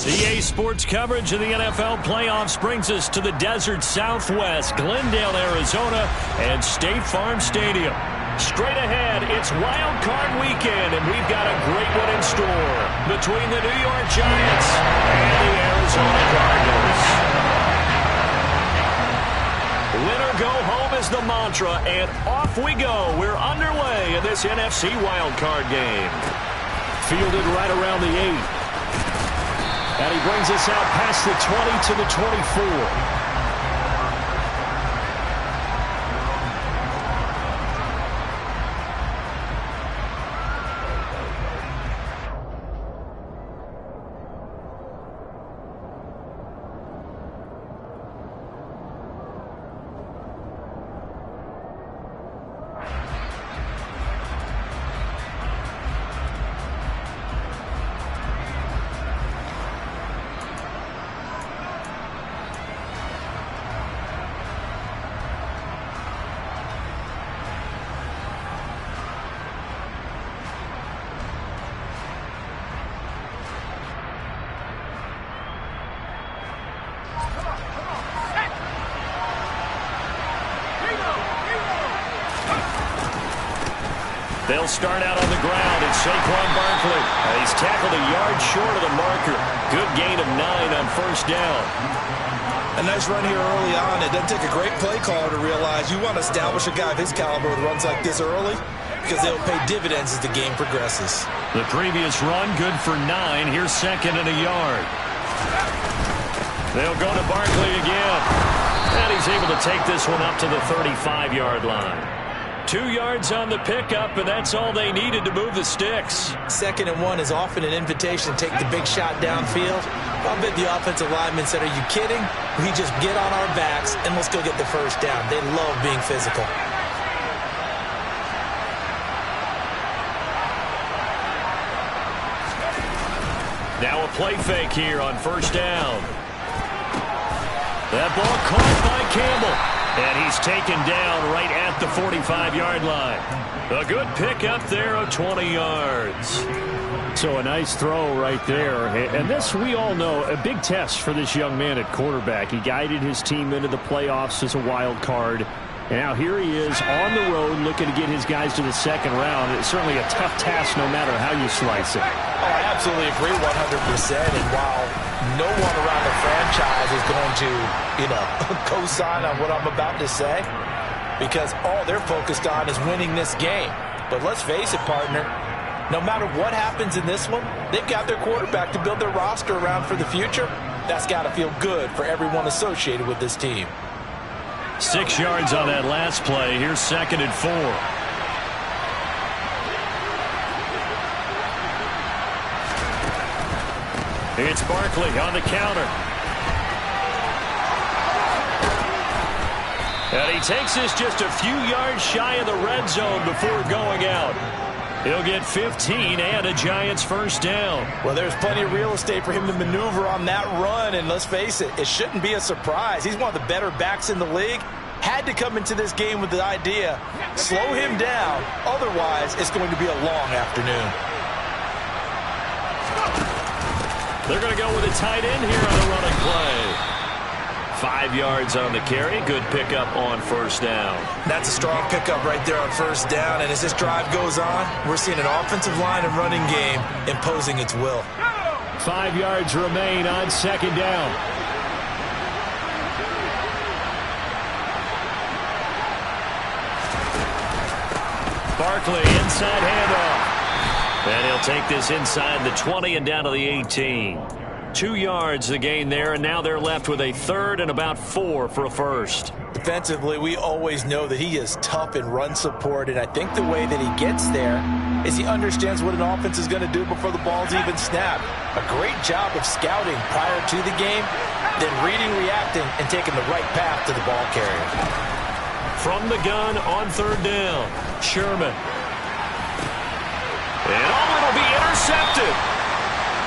EA Sports coverage of the NFL playoffs brings us to the desert Southwest, Glendale, Arizona, and State Farm Stadium. Straight ahead, it's Wild Card Weekend, and we've got a great one in store between the New York Giants and the Arizona Cardinals. Winner go home is the mantra, and off we go. We're underway in this NFC Wild Card game. Fielded right around the 8. And he brings us out past the 20 to the 24. They'll start out on the ground. It's Saquon Barkley. He's tackled a yard short of the marker. Good gain of 9 on first down. A nice run here early on. It doesn't take a great play caller to realize you want to establish a guy of his caliber with runs like this early because they'll pay dividends as the game progresses. The previous run, good for 9. Here's second and a yard. They'll go to Barkley again. And he's able to take this one up to the 35-yard line. 2 yards on the pickup, and that's all they needed to move the sticks. 2nd and 1 is often an invitation to take the big shot downfield. I bet the offensive lineman said, are you kidding? We just get on our backs, and let's go get the first down. They love being physical. Now a play fake here on first down. That ball caught by Campbell. And he's taken down right at the 45-yard line. A good pickup there of 20 yards. So a nice throw right there. And this, we all know, a big test for this young man at quarterback. He guided his team into the playoffs as a wild card. And now here he is on the road looking to get his guys to the second round. It's certainly a tough task no matter how you slice it. Oh, I absolutely agree 100%. And while no one around the franchise is going to, co-sign on what I'm about to say, because all they're focused on is winning this game. But let's face it, partner, no matter what happens in this one, they've got their quarterback to build their roster around for the future. That's got to feel good for everyone associated with this team. 6 yards on that last play. Here's 2nd and 4. It's Barkley on the counter. And he takes this just a few yards shy of the red zone before going out. He'll get 15 and a Giants first down. Well, there's plenty of real estate for him to maneuver on that run, and let's face it, it shouldn't be a surprise. He's one of the better backs in the league. Had to come into this game with the idea, slow him down, otherwise it's going to be a long afternoon. They're going to go with a tight end here on the running play. 5 yards on the carry. Good pickup on first down. That's a strong pickup right there on first down. And as this drive goes on, we're seeing an offensive line and running game imposing its will. 5 yards remain on second down. Barkley, inside handoff. And he'll take this inside the 20 and down to the 18. 2 yards the gain there, and now they're left with a third and about 4 for a first. Defensively, we always know that he is tough in run support, and I think the way that he gets there is he understands what an offense is going to do before the ball's even snapped. A great job of scouting prior to the game, then reading, reacting, and taking the right path to the ball carrier. From the gun on third down, Sherman. And it'll be intercepted.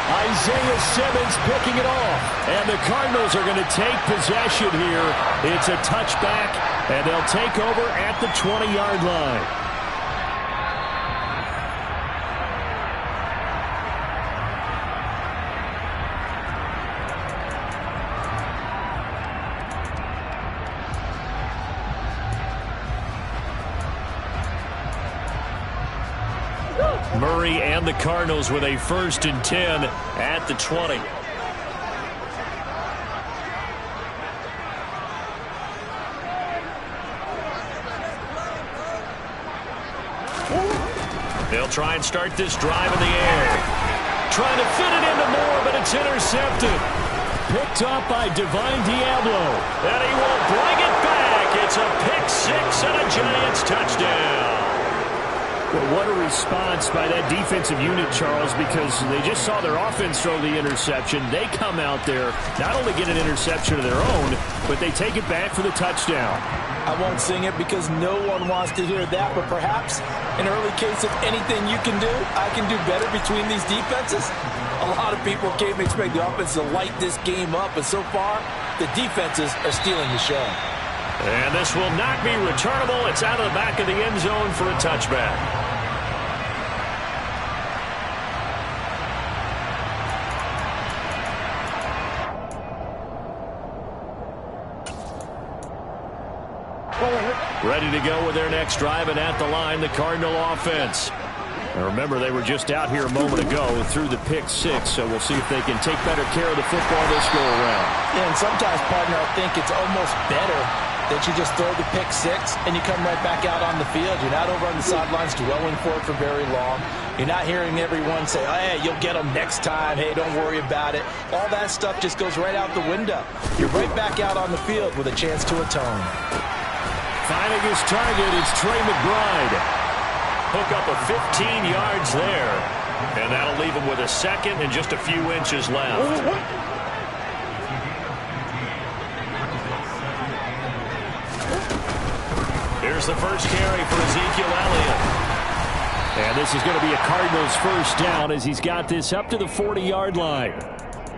Isaiah Simmons picking it off. And the Cardinals are going to take possession here. It's a touchback, and they'll take over at the 20-yard line. Murray and the Cardinals with a 1st and 10 at the 20. They'll try and start this drive in the air. Trying to fit it into Moore, but it's intercepted. Picked up by Divine Diablo. And he will bring it back. It's a pick 6 and a Giants touchdown. Well, what a response by that defensive unit, Charles, because they just saw their offense throw the interception. They come out there, not only get an interception of their own, but they take it back for the touchdown. I won't sing it because no one wants to hear that, but perhaps in early case of anything you can do, I can do better between these defenses. A lot of people came to expect the offense to light this game up, but so far, the defenses are stealing the show. And this will not be returnable. It's out of the back of the end zone for a touchback. Ready to go with their next drive, and at the line, the Cardinal offense. Now remember, they were just out here a moment ago through the pick 6, so we'll see if they can take better care of the football this go-around. Yeah, and sometimes, partner, I think it's almost better that you just throw the pick 6 and you come right back out on the field. You're not over on the sidelines dwelling for it for very long. You're not hearing everyone say, oh, hey, you'll get them next time. Hey, don't worry about it. All that stuff just goes right out the window. You're right back out on the field with a chance to atone. Finding his target is Trey McBride. Hook up of 15 yards there. And that'll leave him with a 2nd and just a few inches left. Here's the first carry for Ezekiel Elliott. And this is going to be a Cardinals 1st down as he's got this up to the 40-yard line.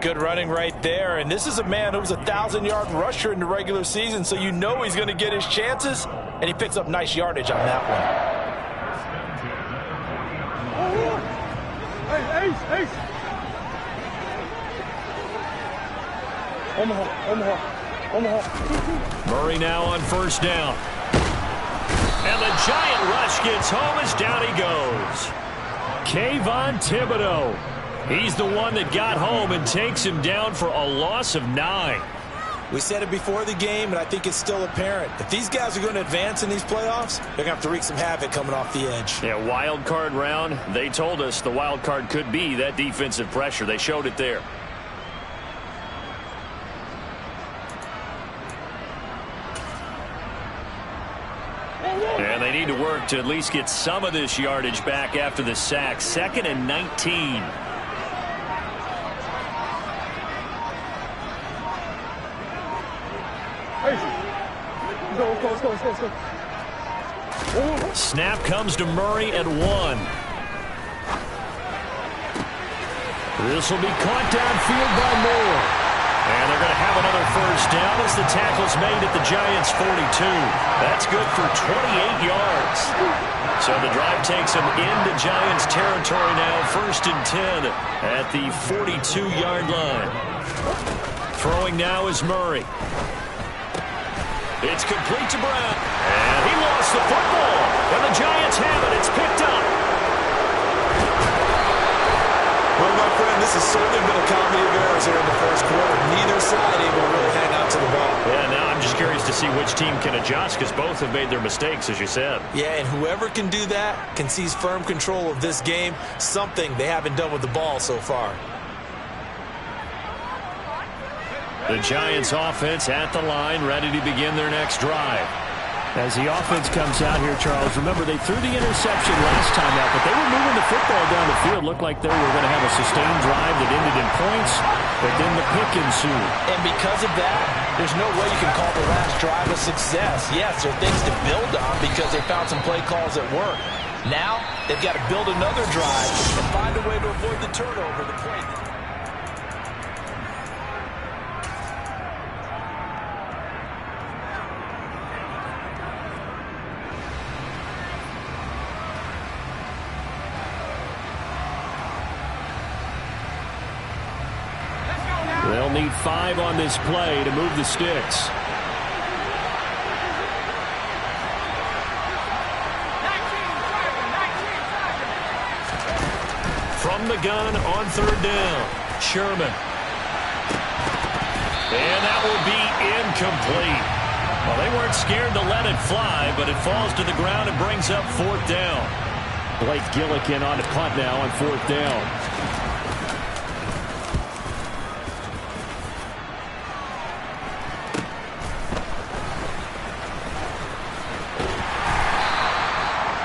Good running right there, and this is a man who was a 1,000-yard rusher in the regular season, so you know he's going to get his chances, and he picks up nice yardage on that one. Murray now on 1st down. And the giant rush gets home as down he goes. Kayvon Thibodeaux. He's the one that got home and takes him down for a loss of 9. We said it before the game, and I think it's still apparent. If these guys are going to advance in these playoffs, they're going to have to wreak some havoc coming off the edge. Yeah, wild card round. They told us the wild card could be that defensive pressure. They showed it there. And they need to work to at least get some of this yardage back after the sack. 2nd and 19. Snap comes to Murray at 1. This will be caught downfield by Moore. And they're going to have another 1st down as the tackle's made at the Giants' 42. That's good for 28 yards. So the drive takes them into Giants territory now. 1st and 10 at the 42-yard line. Throwing now is Murray. It's complete to Brown. And he lost the football. And the Giants have it. It's picked up. Well, my friend, this has certainly been a comedy of errors here in the 1st quarter. Neither side able to really hang out to the ball. Yeah, now I'm just curious to see which team can adjust because both have made their mistakes, as you said. Yeah, and whoever can do that can seize firm control of this game, something they haven't done with the ball so far. The Giants offense at the line, ready to begin their next drive. As the offense comes out here, Charles, remember they threw the interception last time out, but they were moving the football down the field. Looked like they were going to have a sustained drive that ended in points, but then the pick ensued. And because of that, there's no way you can call the last drive a success. Yes, there are things to build on because they found some play calls that work. Now, they've got to build another drive and find a way to avoid the turnover. The play. They'll need 5 on this play to move the sticks. from the gun on third down. Sherman. And that will be incomplete. Well, they weren't scared to let it fly, but it falls to the ground and brings up fourth down. Blake Gillikin on the punt now on fourth down.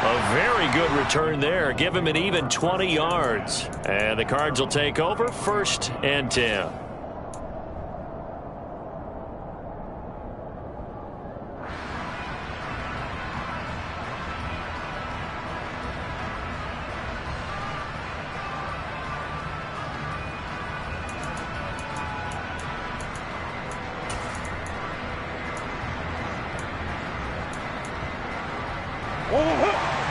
A very good return there. Give him an even 20 yards. And the Cards will take over 1st and 10.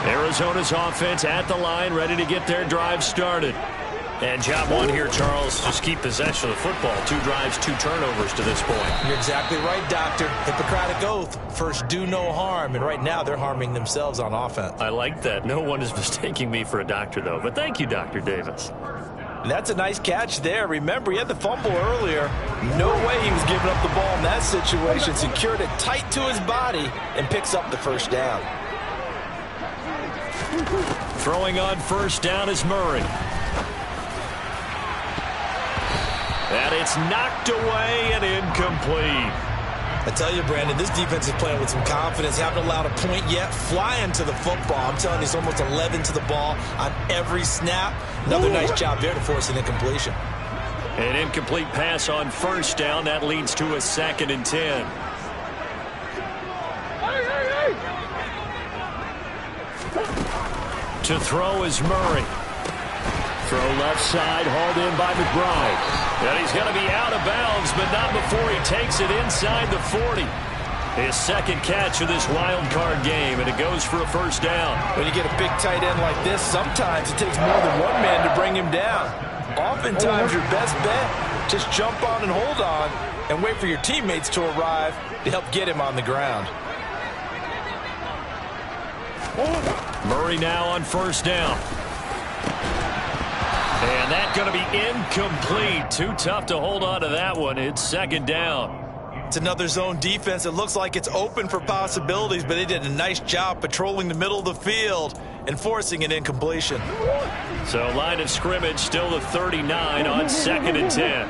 Arizona's offense at the line, ready to get their drive started. And job one here, Charles, just keep possession of the football. 2 drives, 2 turnovers to this point. You're exactly right, Doctor. Hippocratic oath. First, do no harm. And right now, they're harming themselves on offense. I like that. No one is mistaking me for a doctor, though. But thank you, Dr. Davis. And that's a nice catch there. Remember, he had the fumble earlier. No way he was giving up the ball in that situation. Secured it tight to his body and picks up the first down. Throwing on first down is Murray. And it's knocked away and incomplete. I tell you, Brandon, this defense is playing with some confidence. Haven't allowed a point yet. Flying to the football. I'm telling you, it's almost 11 to the ball on every snap. Another nice job there to force an incompletion. An incomplete pass on first down. That leads to a 2nd and 10. To throw is Murray. Throw left side, hauled in by McBride. And he's going to be out of bounds, but not before he takes it inside the 40. His 2nd catch of this wild card game, and it goes for a first down. When you get a big tight end like this, sometimes it takes more than one man to bring him down. Oftentimes, your best bet, just jump on and hold on and wait for your teammates to arrive to help get him on the ground. Murray now on first down. And that's going to be incomplete. Too tough to hold on to that one. It's 2nd down. It's another zone defense. It looks like it's open for possibilities, but they did a nice job patrolling the middle of the field and forcing an incompletion. So line of scrimmage still the 39 on 2nd and 10.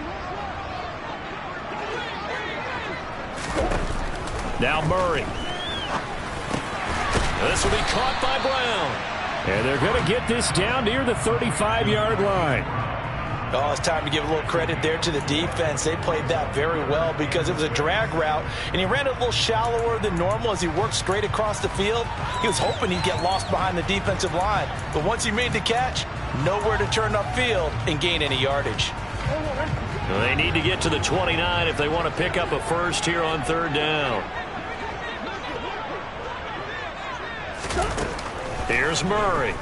Now Murray. This will be caught by Brown. And they're going to get this down near the 35-yard line. Oh, it's time to give a little credit there to the defense. They played that very well because it was a drag route, and he ran it a little shallower than normal as he worked straight across the field. He was hoping he'd get lost behind the defensive line, but once he made the catch, nowhere to turn upfield and gain any yardage. Well, they need to get to the 29 if they want to pick up a first here on third down. Here's Murray.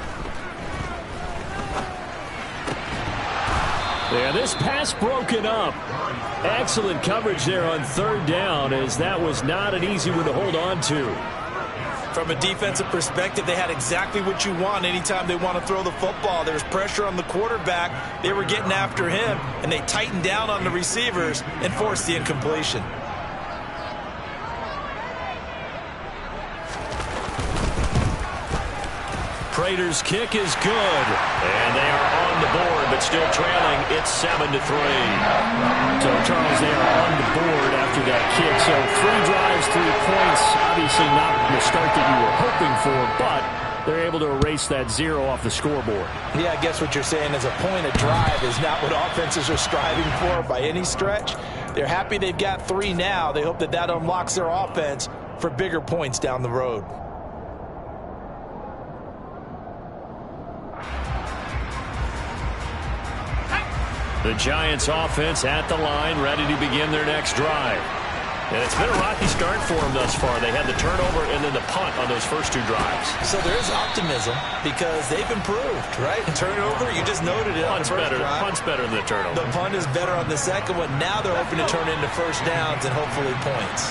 Yeah, this pass broken up. Excellent coverage there on third down, as that was not an easy one to hold on to. From a defensive perspective, they had exactly what you want anytime they want to throw the football. There was pressure on the quarterback. They were getting after him, and they tightened down on the receivers and forced the incompletion. Prater's kick is good, and they are on the board, but still trailing. It's 7-3. So, Charles, they are on the board after that kick. So 3 drives, 3 points. Obviously not the start that you were hoping for, but they're able to erase that 0 off the scoreboard. Yeah, I guess what you're saying is a point of drive is not what offenses are striving for by any stretch. They're happy they've got 3 now. They hope that that unlocks their offense for bigger points down the road. The Giants offense at the line, ready to begin their next drive. And it's been a rocky start for them thus far. They had the turnover and then the punt on those first 2 drives. So there's optimism because they've improved, right? Turnover, you just noted it. Punt's better than the turnover. The punt is better on the second one. Now they're hoping to turn into first downs and hopefully points.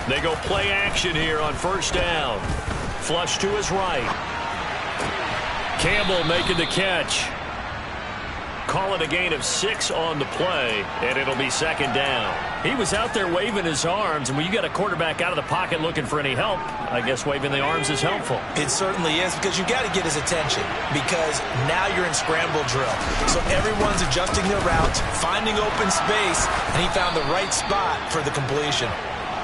They go play action here on first down. Flush to his right. Campbell making the catch. Call it a gain of 6 on the play, and it'll be second down. He was out there waving his arms, and when you got a quarterback out of the pocket looking for any help, I guess waving the arms is helpful. It certainly is, because you got to get his attention, because now you're in scramble drill. So everyone's adjusting their routes, finding open space, and he found the right spot for the completion.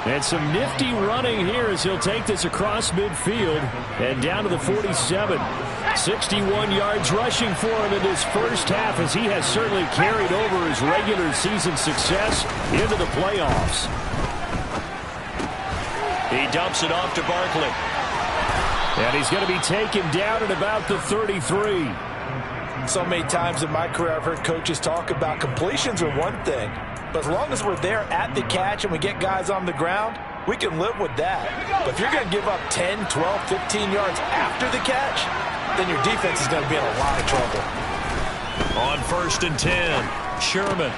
And some nifty running here as he'll take this across midfield and down to the 47. 61 yards rushing for him in this first half, as he has certainly carried over his regular season success into the playoffs. He dumps it off to Barkley. And he's going to be taken down at about the 33. So many times in my career I've heard coaches talk about completions are one thing, but as long as we're there at the catch and we get guys on the ground, we can live with that. But if you're going to give up 10, 12, 15 yards after the catch, then your defense is going to be in a lot of trouble. On first and 10, Sherman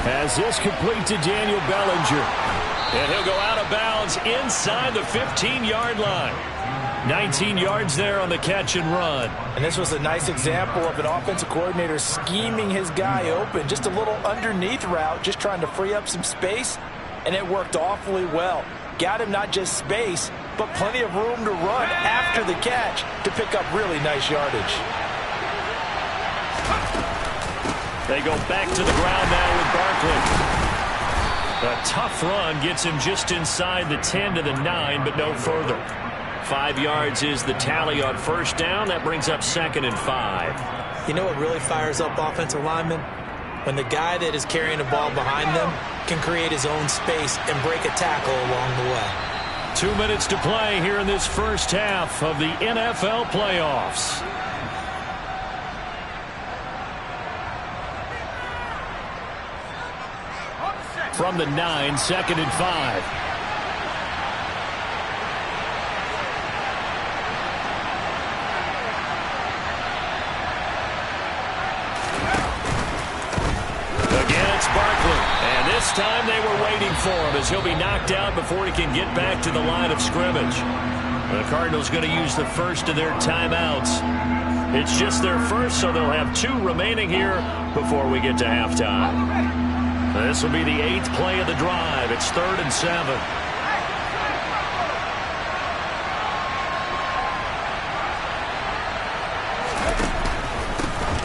has this complete to Daniel Bellinger. And he'll go out of bounds inside the 15-yard line. 19 yards there on the catch and run. And this was a nice example of an offensive coordinator scheming his guy open. Just a little underneath route, just trying to free up some space, and it worked awfully well. Got him not just space, but plenty of room to run after the catch to pick up really nice yardage. They go back to the ground now with Barkley. A tough run gets him just inside the 10 to the 9, but no further. 5 yards is the tally on first down. That brings up second and 5. You know what really fires up offensive linemen? When the guy that is carrying the ball behind them can create his own space and break a tackle along the way. 2 minutes to play here in this first half of the NFL playoffs. From the 9, second and 5. This time they were waiting for him, as he'll be knocked out before he can get back to the line of scrimmage. The Cardinals going to use the first of their timeouts. It's just their first, so they'll have 2 remaining here before we get to halftime. This will be the 8th play of the drive. It's 3rd and 7.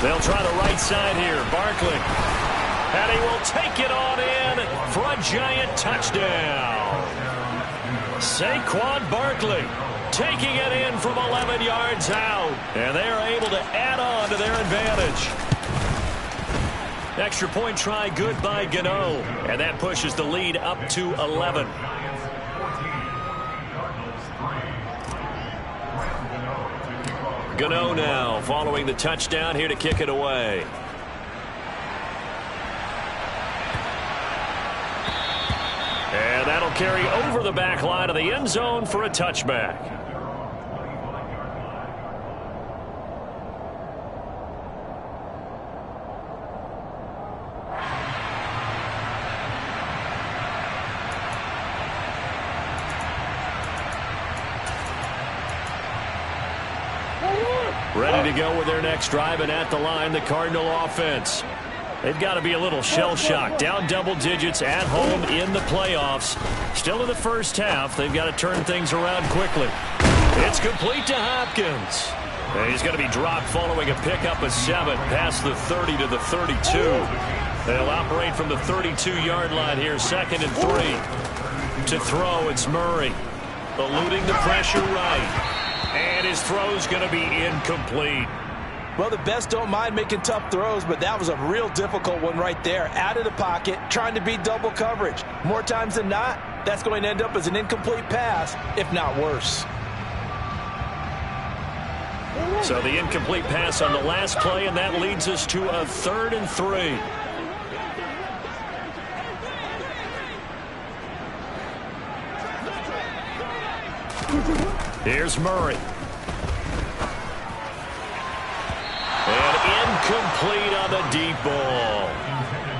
They'll try the right side here. Barkley. And he will take it on in for a giant touchdown. Saquon Barkley taking it in from 11 yards out. And they are able to add on to their advantage. Extra point try good by Gano. And that pushes the lead up to 11. Gano now following the touchdown here to kick it away. And that'll carry over the back line of the end zone for a touchback. Ready to go with their next drive, and at the line, the Cardinal offense. They've got to be a little shell-shocked. Down double digits at home in the playoffs. Still in the first half. They've got to turn things around quickly. It's complete to Hopkins. And he's going to be dropped following a pickup of 7 past the 30 to the 32. They'll operate from the 32-yard line here, 2nd and 3. To throw, it's Murray. Eluding the pressure right. And his throw's going to be incomplete. Well, the best don't mind making tough throws, but that was a real difficult one right there. Out of the pocket, trying to beat double coverage. More times than not, that's going to end up as an incomplete pass, if not worse. So the incomplete pass on the last play, and that leads us to a 3rd and 3. Here's Murray. And incomplete on the deep ball.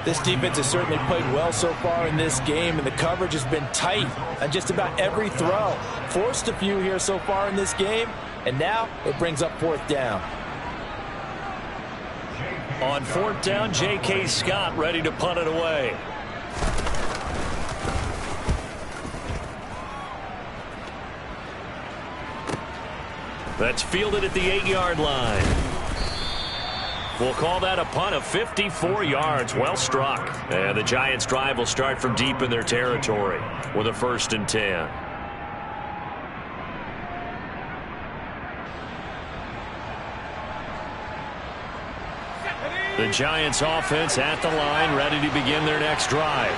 This defense has certainly played well so far in this game, and the coverage has been tight on just about every throw. Forced a few here so far in this game, and now it brings up 4th down. On 4th down, J.K. Scott ready to punt it away. That's fielded at the 8-yard line. We'll call that a punt of 54 yards. Well struck. And the Giants' drive will start from deep in their territory with a 1st and 10. The Giants' offense at the line, ready to begin their next drive.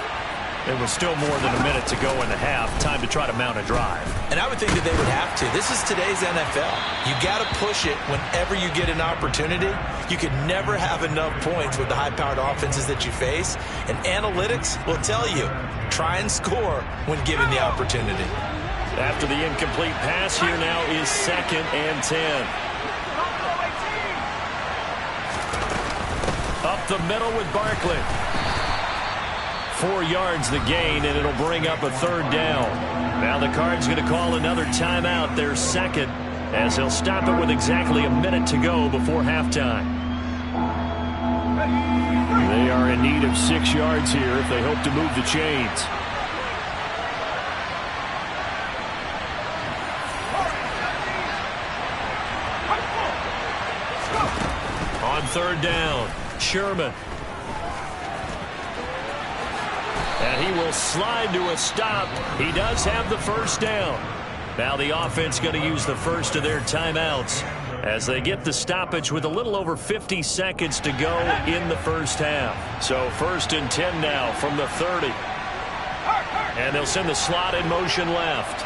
There was still more than a minute to go in the half. Time to try to mount a drive. And I would think that they would have to. This is today's NFL. You got to push it whenever you get an opportunity. You can never have enough points with the high-powered offenses that you face. And analytics will tell you, try and score when given the opportunity. After the incomplete pass, here now is 2nd and 10. Up the middle with Barkley. 4 yards the gain, and it'll bring up a 3rd down. Now the Cards going to call another timeout, their 2nd, as he'll stop it with exactly a minute to go before halftime. They are in need of 6 yards here if they hope to move the chains. On 3rd down, Sherman. And he will slide to a stop. He does have the 1st down. Now the offense going to use the first of their timeouts as they get the stoppage with a little over 50 seconds to go in the 1st half. So 1st and 10 now from the 30. And they'll send the slot in motion left.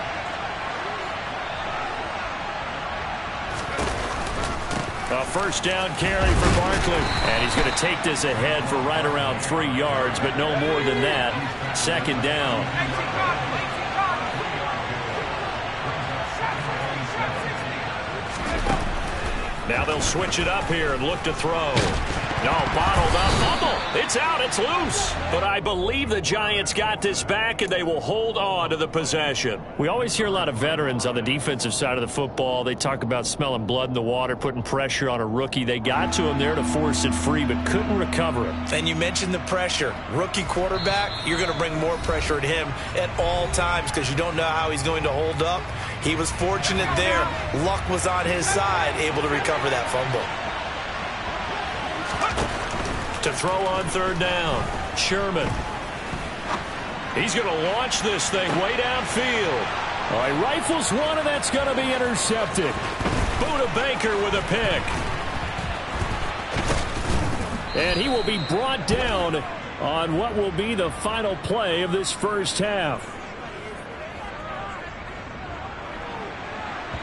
A 1st down carry for Barkley. And he's going to take this ahead for right around 3 yards, but no more than that. 2nd down. Now they'll switch it up here and look to throw. No, bottled up. Fumble. It's out. It's loose. But I believe the Giants got this back, and they will hold on to the possession. We always hear a lot of veterans on the defensive side of the football. They talk about smelling blood in the water, putting pressure on a rookie. They got to him there to force it free, but couldn't recover it. And you mentioned the pressure. Rookie quarterback, you're going to bring more pressure at him at all times because you don't know how he's going to hold up. He was fortunate there. Luck was on his side, able to recover that fumble. To throw on 3rd down, Sherman. He's going to launch this thing way downfield. All right, rifles one, and that's going to be intercepted. Buda Baker with a pick. And he will be brought down on what will be the final play of this 1st half.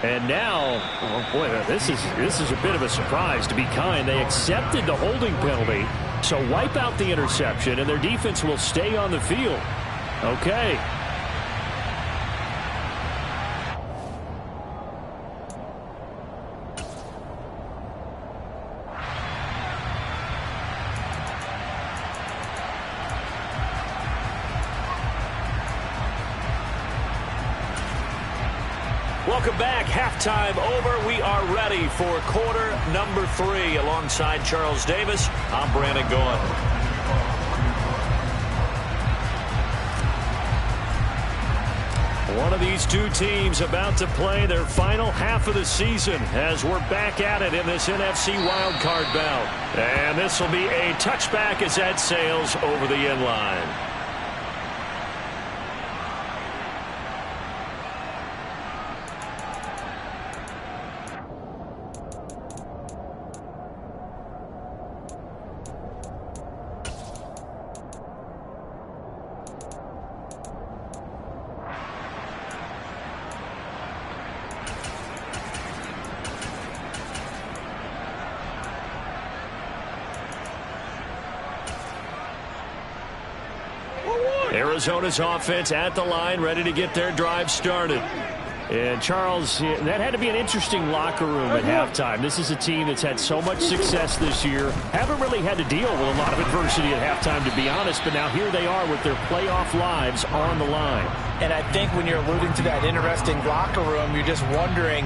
And now, oh boy, this is a bit of a surprise, to be kind. They accepted the holding penalty, so wipe out the interception, and their defense will stay on the field. Okay. Welcome back. Halftime over. We are ready for quarter number 3. Alongside Charles Davis, I'm Brandon Gaudin. One of these two teams about to play their final half of the season as we're back at it in this NFC wildcard bout. And this will be a touchback as that sails over the end line. Arizona's offense at the line, ready to get their drive started. And, Charles, that had to be an interesting locker room at halftime. This is a team that's had so much success this year. Haven't really had to deal with a lot of adversity at halftime, to be honest. But now here they are with their playoff lives on the line. And I think when you're alluding to that interesting locker room, you're just wondering,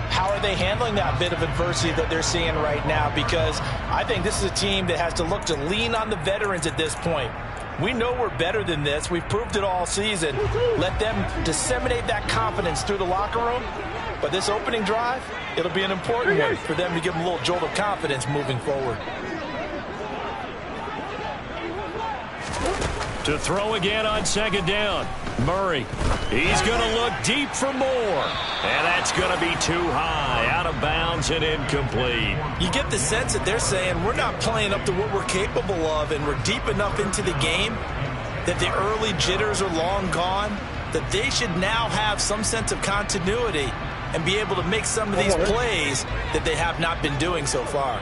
how are they handling that bit of adversity that they're seeing right now? Because I think this is a team that has to look to lean on the veterans at this point. We know we're better than this. We've proved it all season. Let them disseminate that confidence through the locker room. But this opening drive, it'll be an important one for them to give them a little jolt of confidence moving forward. To throw again on second down. Murray. He's going to look deep for more. And that's going to be too high. Out of bounds and incomplete. You get the sense that they're saying we're not playing up to what we're capable of, and we're deep enough into the game that the early jitters are long gone, that they should now have some sense of continuity and be able to make some of these plays that they have not been doing so far.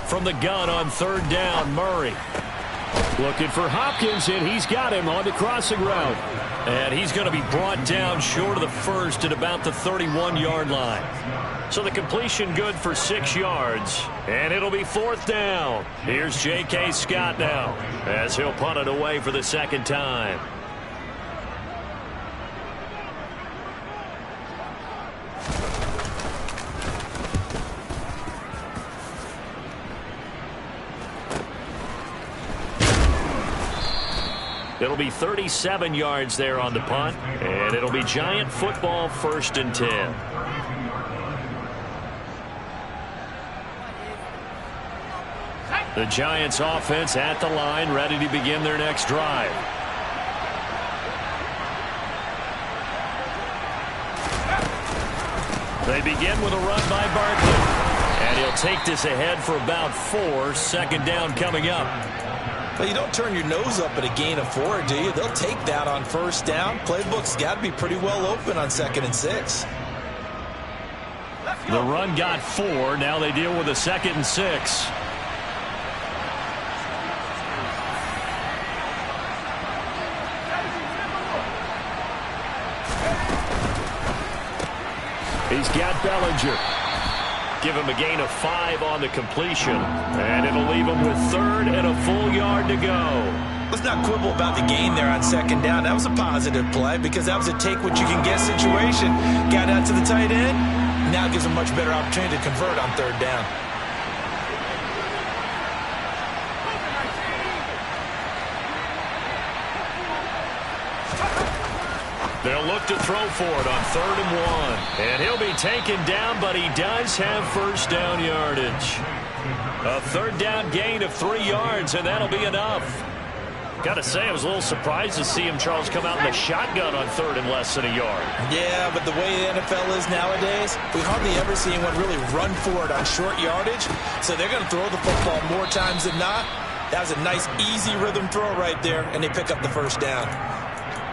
From the gun on third down, Murray. Looking for Hopkins, and he's got him on the crossing route. And he's going to be brought down short of the first at about the 31-yard line. So the completion good for 6 yards, and it'll be fourth down. Here's J.K. Scott now as he'll punt it away for the second time. It'll be 37 yards there on the punt, and it'll be Giant football, 1st and 10. The Giants offense at the line, ready to begin their next drive. They begin with a run by Barkley, and he'll take this ahead for about 4. Second down coming up. Well, you don't turn your nose up at a gain of 4, do you? They'll take that on first down. Playbook's got to be pretty well open on 2nd and 6. The run got 4. Now they deal with a 2nd and 6. He's got Bellinger. Give him a gain of 5 on the completion, and it'll leave him with 3rd and a full yard to go. Let's not quibble about the gain there on 2nd down. That was a positive play because that was a take-what-you-can-get situation. Got out to the tight end. Now it gives him a much better opportunity to convert on 3rd down. They'll look to throw for it on 3rd and 1. And he'll be taken down, but he does have first down yardage. A 3rd down gain of 3 yards, and that'll be enough. Got to say, I was a little surprised to see him, Charles, come out in the shotgun on 3rd and less than a yard. Yeah, but the way the NFL is nowadays, we hardly ever see anyone really run for it on short yardage. So they're going to throw the football more times than not. That was a nice, easy rhythm throw right there, and they pick up the first down.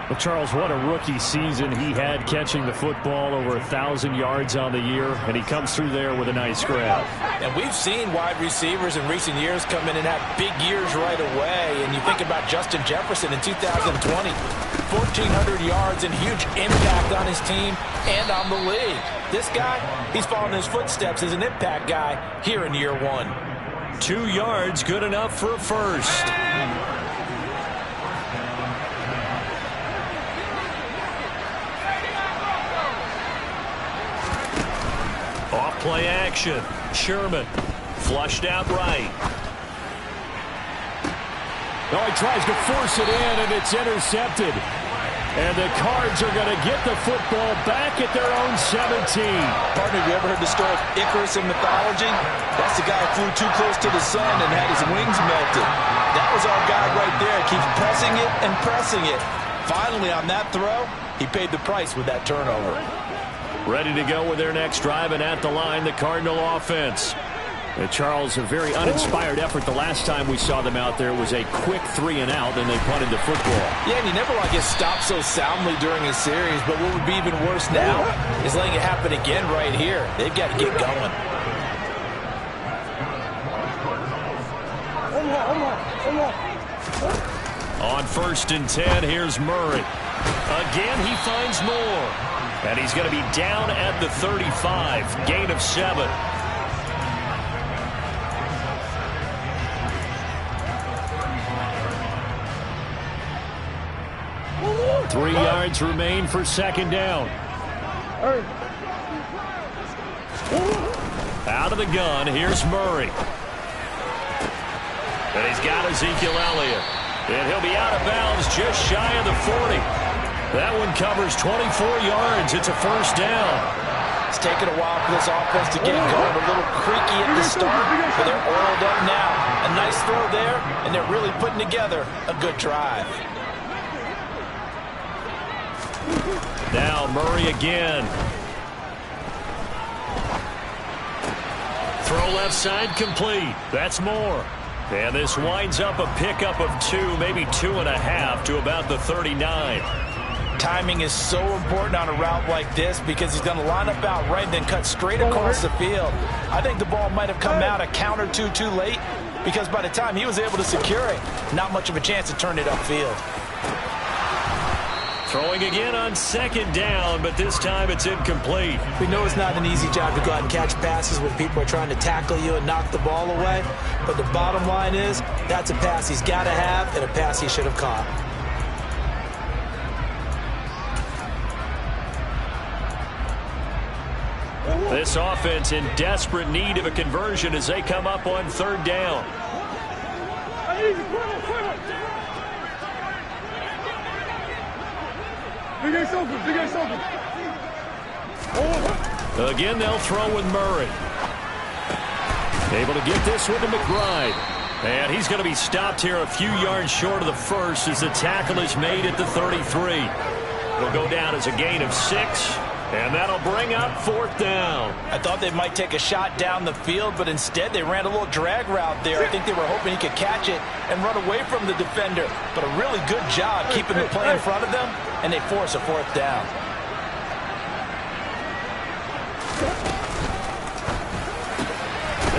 Well, Charles, what a rookie season he had catching the football, over 1,000 yards on the year, and he comes through there with a nice grab. And we've seen wide receivers in recent years come in and have big years right away. And you think about Justin Jefferson in 2020, 1,400 yards and huge impact on his team and on the league. This guy, he's following his footsteps as an impact guy here in year 1. 2 yards, good enough for a first. Play action. Sherman flushed out right. Oh, he tries to force it in, and it's intercepted. And the Cards are going to get the football back at their own 17. Partner, have you ever heard the story of Icarus in mythology? That's the guy who flew too close to the sun and had his wings melted. That was our guy right there. Keeps pressing it and pressing it. Finally, on that throw, he paid the price with that turnover. Ready to go with their next drive, and at the line, the Cardinal offense. And Charles, a very uninspired effort. The last time we saw them out there was a quick 3 and out, and they punted the football. Yeah, and you never want to get stopped so soundly during a series, but what would be even worse now is letting it happen again right here. They've got to get going. 1st and 10. Here's Murray. Again, he finds more. And he's going to be down at the 35. Gain of 7. Three yards remain for 2nd down. Out of the gun, here's Murray. And he's got Ezekiel Elliott. And he'll be out of bounds just shy of the 40. That one covers 24 yards. It's a 1st down. It's taken a while for this offense to get going. A little creaky at the start, but they're oiled up now. A nice throw there, and they're really putting together a good drive. Now Murray again. Throw left side complete. That's more. And this winds up a pickup of 2, maybe 2.5 to about the 39. Timing is so important on a route like this because he's going to line up out right and then cut straight across the field. I think the ball might have come out a count or two too late because by the time he was able to secure it, not much of a chance to turn it upfield. Throwing again on 2nd down, but this time it's incomplete. We know it's not an easy job to go out and catch passes when people are trying to tackle you and knock the ball away. But the bottom line is that's a pass he's got to have and a pass he should have caught. This offense in desperate need of a conversion as they come up on 3rd down. Again, they'll throw with Murray. Able to get this one to McBride. And he's going to be stopped here a few yards short of the 1st as the tackle is made at the 33. It'll go down as a gain of 6. And that'll bring up 4th down. I thought they might take a shot down the field, but instead they ran a little drag route there. I think they were hoping he could catch it and run away from the defender. But a really good job keeping the play in front of them, and they force a 4th down.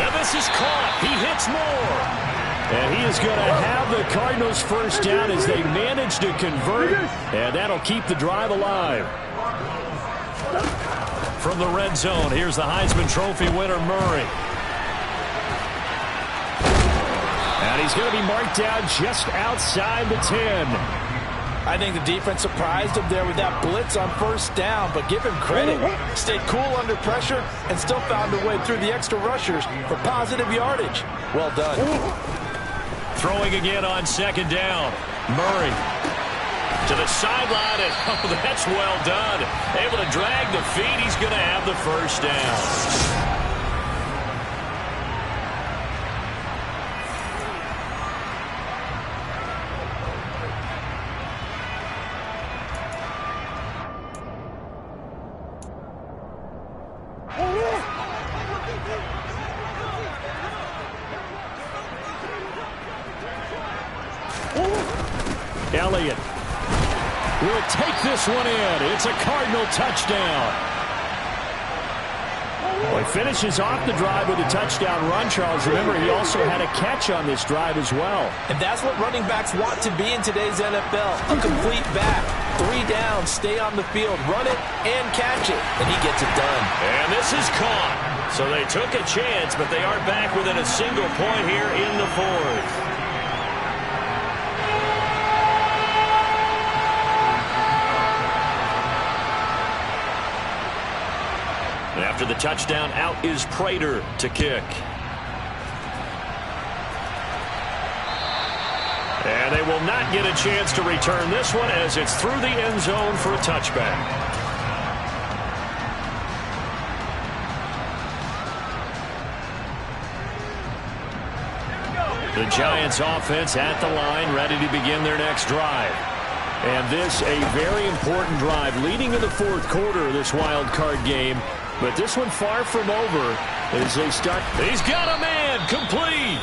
And this is caught. He hits more. And he is going to have the Cardinals' 1st down as they manage to convert. And that'll keep the drive alive. From the red zone, here's the Heisman Trophy winner, Murray. And he's going to be marked down just outside the 10. I think the defense surprised him there with that blitz on 1st down, but give him credit. Stayed cool under pressure and still found a way through the extra rushers for positive yardage. Well done. Throwing again on 2nd down. Murray to the sideline, and oh, that's well done. Able to drag the feet. He's going to have the 1st down. Elliott will take this one in. It's a Cardinal touchdown. Well, he finishes off the drive with a touchdown run, Charles. Remember, he also had a catch on this drive as well. And that's what running backs want to be in today's NFL. A complete back. 3 down, stay on the field, run it, and catch it. And he gets it done. And this is caught. So they took a chance, but they are back within a single point here in the 4th. After the touchdown, out is Prater to kick. And they will not get a chance to return this one as it's through the end zone for a touchback. The Giants offense at the line, ready to begin their next drive. And this a very important drive leading to the 4th quarter of this wild card game. But this one far from over as they start. He's got a man complete.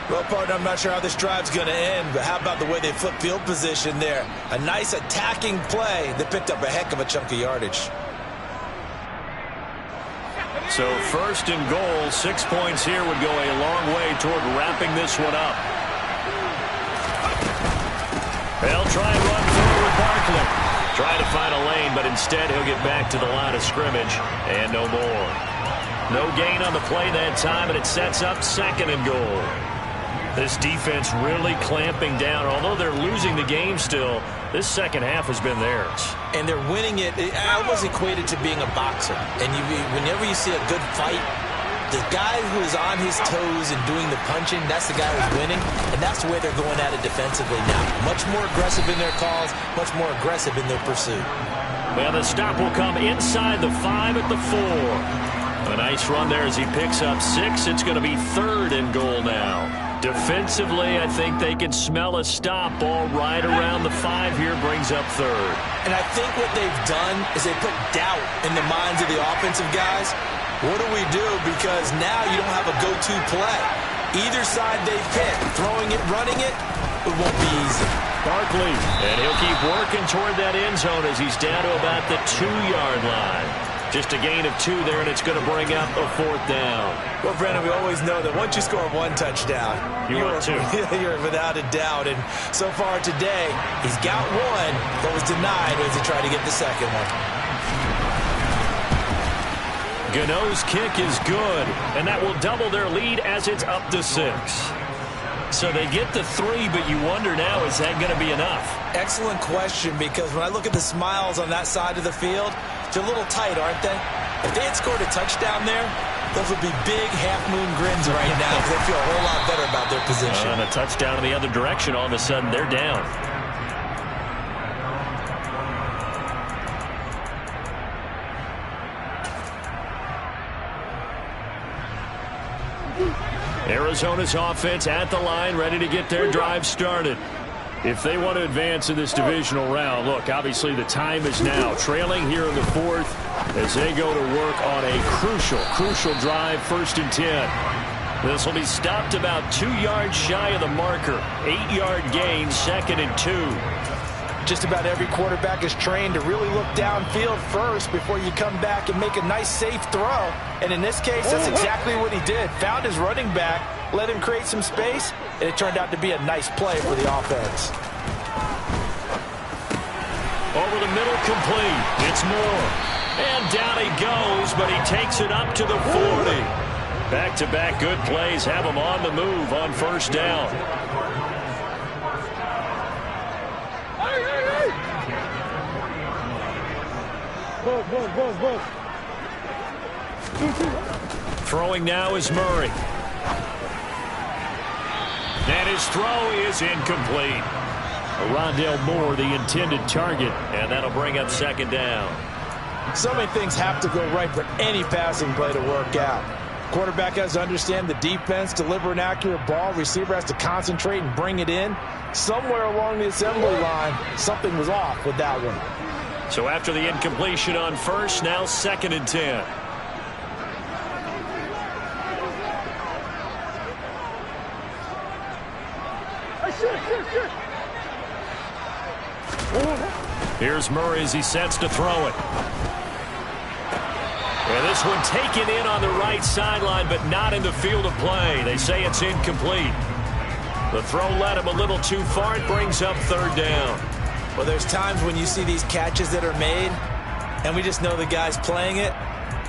Well, partner, I'm not sure how this drive's going to end, but how about the way they flip field position there? A nice attacking play that picked up a heck of a chunk of yardage. So 1st and goal, 6 points here would go a long way toward wrapping this one up. They'll try and run forward Barkley. Trying to find a lane, but instead he'll get back to the line of scrimmage and no more. No gain on the play that time, and it sets up 2nd and goal. This defense really clamping down. Although they're losing the game still, this second half has been theirs. And they're winning it. It almost equated to being a boxer. And whenever you see a good fight, the guy who is on his toes and doing the punching, that's the guy who's winning. And that's the way they're going at it defensively now. Much more aggressive in their calls, much more aggressive in their pursuit. Well, the stop will come inside the 5 at the 4. A nice run there as he picks up 6. It's going to be 3rd and goal now. Defensively, I think they can smell a stop. Ball right around the 5 here, brings up 3rd. And I think what they've done is they put doubt in the minds of the offensive guys. What do we do? Because now you don't have a go-to play. Either side they pick, throwing it, running it, it won't be easy. Barkley, and he'll keep working toward that end zone as he's down to about the 2-yard line. Just a gain of 2 there, and it's going to bring up a 4th down. Well, Brandon, we always know that once you score 1 touchdown, you're without a doubt. And so far today, he's got 1, but was denied as he tried to get the second one. Gano's kick is good, and that will double their lead as it's up to 6. So they get the 3, but you wonder now, is that going to be enough? Excellent question, because when I look at the smiles on that side of the field, they're a little tight, aren't they? If they had scored a touchdown there, those would be big half-moon grins right now because they feel a whole lot better about their position. And a touchdown in the other direction, all of a sudden they're down. Arizona's offense at the line, ready to get their drive started. If they want to advance in this divisional round, look, obviously the time is now. Trailing here in the 4th as they go to work on a crucial drive, 1st and 10. This will be stopped about 2 yards shy of the marker. 8-yard gain, 2nd and 2. Just about every quarterback is trained to really look downfield first before you come back and make a nice, safe throw. And in this case, that's exactly what he did. Found his running back, let him create some space, and it turned out to be a nice play for the offense. Over the middle, complete. It's Moore. And down he goes, but he takes it up to the 40. Back-to-back good plays have him on the move on 1st down. Throwing now is Murray. And his throw is incomplete. Rondale Moore, the intended target, and that'll bring up 2nd down. So many things have to go right for any passing play to work out. Quarterback has to understand the defense, deliver an accurate ball. Receiver has to concentrate and bring it in. Somewhere along the assembly line, something was off with that one. So after the incompletion on 1st, now 2nd and 10. Here's Murray as he sets to throw it. And this one taken in on the right sideline, but not in the field of play. They say it's incomplete. The throw led him a little too far. It brings up 3rd down. Well, there's times when you see these catches that are made, and we just know the guys playing it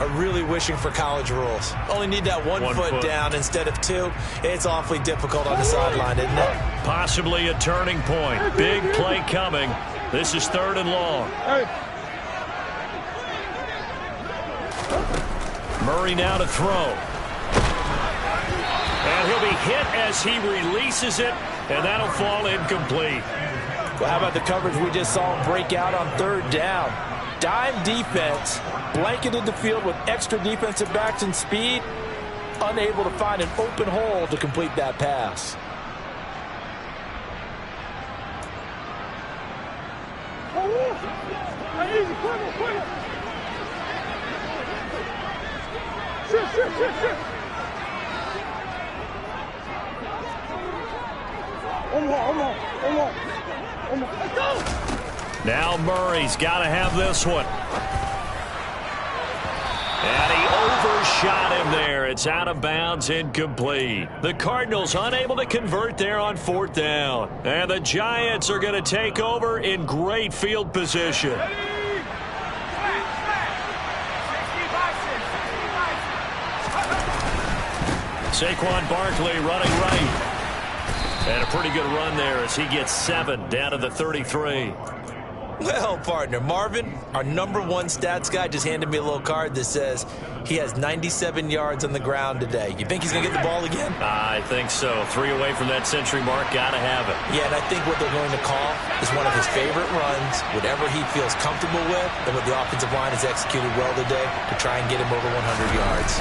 are really wishing for college rules. Only need that one foot down instead of 2. It's awfully difficult on the sideline, isn't it? Possibly a turning point. Big play coming. This is 3rd and long. Murray now to throw. And he'll be hit as he releases it, and that'll fall incomplete. Well, how about the coverage we just saw him break out on 3rd down? Dime defense, blanketed the field with extra defensive backs and speed, unable to find an open hole to complete that pass. Now Murray's got to have this one. And he overshot him there. It's out of bounds, incomplete. The Cardinals unable to convert there on 4th down. And the Giants are going to take over in great field position. Saquon Barkley running right. And a pretty good run there as he gets 7 down to the 33. Well, partner, Marvin, our #1 stats guy, just handed me a little card that says he has 97 yards on the ground today. You think he's going to get the ball again? I think so. 3 away from that century mark. Got to have it. Yeah, and I think what they're going to call is one of his favorite runs, whatever he feels comfortable with, and what the offensive line has executed well today to try and get him over 100 yards.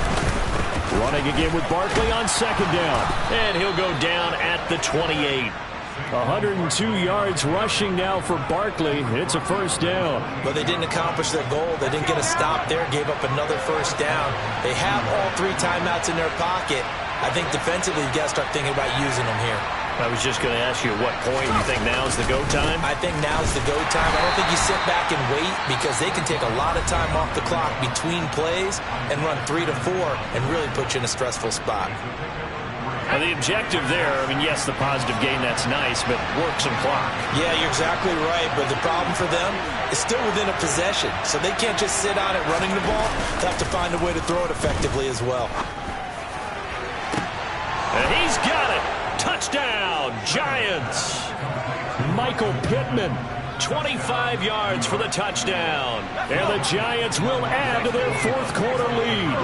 Running again with Barkley on 2nd down. And he'll go down at the 28. 102 yards rushing now for Barkley. It's a 1st down. But they didn't accomplish their goal. They didn't get a stop there, gave up another 1st down. They have all 3 timeouts in their pocket. I think defensively you got to start thinking about using them here. I was just going to ask you at what point you think now's the go time? I think now's the go time. I don't think you sit back and wait because they can take a lot of time off the clock between plays and run 3 to 4 and really put you in a stressful spot. Well, the objective there, I mean, yes, the positive gain, that's nice, but work some clock. Yeah, you're exactly right, but the problem for them is still within a possession, so they can't just sit on it running the ball. They have to find a way to throw it effectively as well. And he's got it. Touchdown, Giants. Michael Pittman. 25 yards for the touchdown. And the Giants will add to their 4th quarter lead.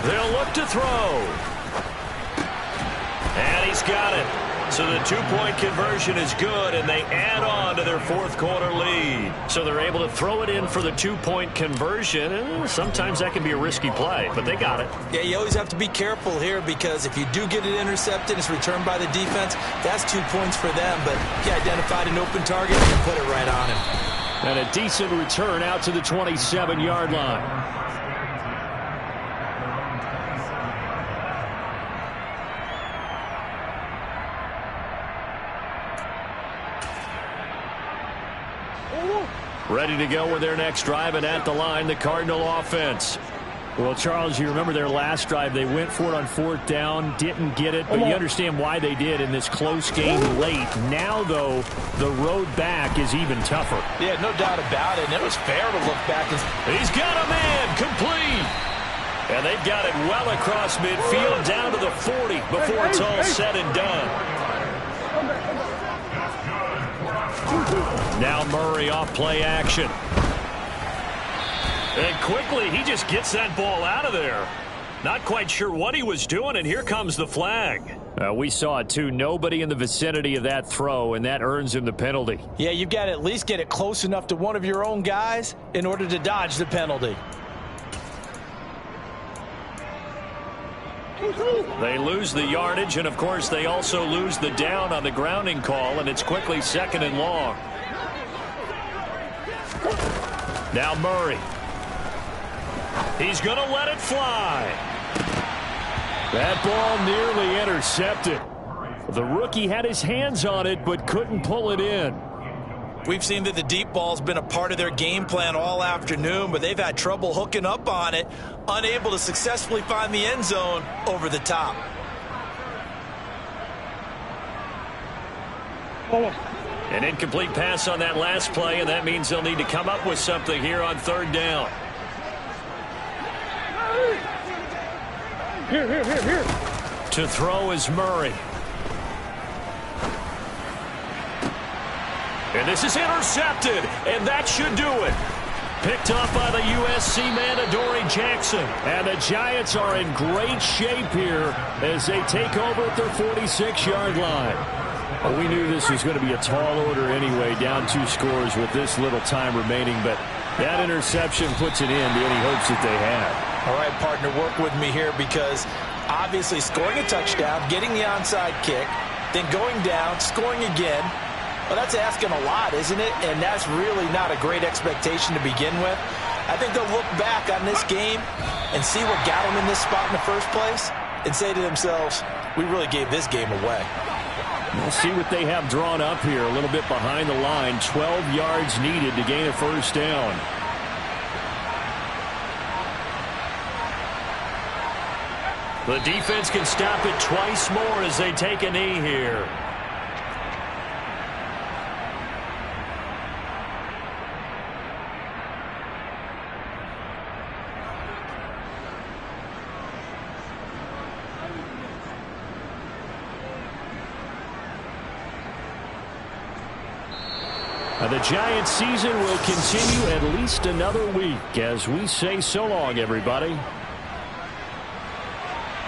They'll look to throw. And he's got it. So the 2-point conversion is good, and they add on to their 4th quarter lead. So they're able to throw it in for the 2-point conversion, and sometimes that can be a risky play, but they got it. Yeah, you always have to be careful here because if you do get it intercepted, it's returned by the defense, that's 2 points for them, but he identified an open target and put it right on him. And a decent return out to the 27-yard line. Ready to go with their next drive, and at the line, the Cardinal offense. Well, Charles, you remember their last drive. They went for it on 4th down, didn't get it, but you understand why they did in this close game late. Now, though, the road back is even tougher. Yeah, no doubt about it, and it was fair to look back. He's got a man, complete. And they've got it well across midfield, down to the 40 before it's all said and done. Now Murray off play action. And quickly, he just gets that ball out of there. Not quite sure what he was doing, and here comes the flag. We saw it, too. Nobody in the vicinity of that throw, and that earns him the penalty. Yeah, you've got to at least get it close enough to one of your own guys in order to dodge the penalty. They lose the yardage, and, of course, they also lose the down on the grounding call, and it's quickly 2nd and long. Now Murray. He's going to let it fly. That ball nearly intercepted. The rookie had his hands on it but couldn't pull it in. We've seen that the deep ball's been a part of their game plan all afternoon, but they've had trouble hooking up on it, unable to successfully find the end zone over the top. An incomplete pass on that last play, and that means they'll need to come up with something here on 3rd down. Here. To throw is Murray. And this is intercepted, and that should do it. Picked up by the USC man, Adoree Jackson. And the Giants are in great shape here as they take over at their 46-yard line. Well, we knew this was going to be a tall order anyway, down 2 scores with this little time remaining, but that interception puts an end to any hopes that they had. All right, partner, work with me here because obviously scoring a touchdown, getting the onside kick, then going down, scoring again. Well, that's asking a lot, isn't it? And that's really not a great expectation to begin with. I think they'll look back on this game and see what got them in this spot in the first place and say to themselves, we really gave this game away. We'll see what they have drawn up here. A little bit behind the line. 12 yards needed to gain a 1st down. The defense can stop it twice more as they take a knee here. The Giants season will continue at least another week as we say so long, everybody.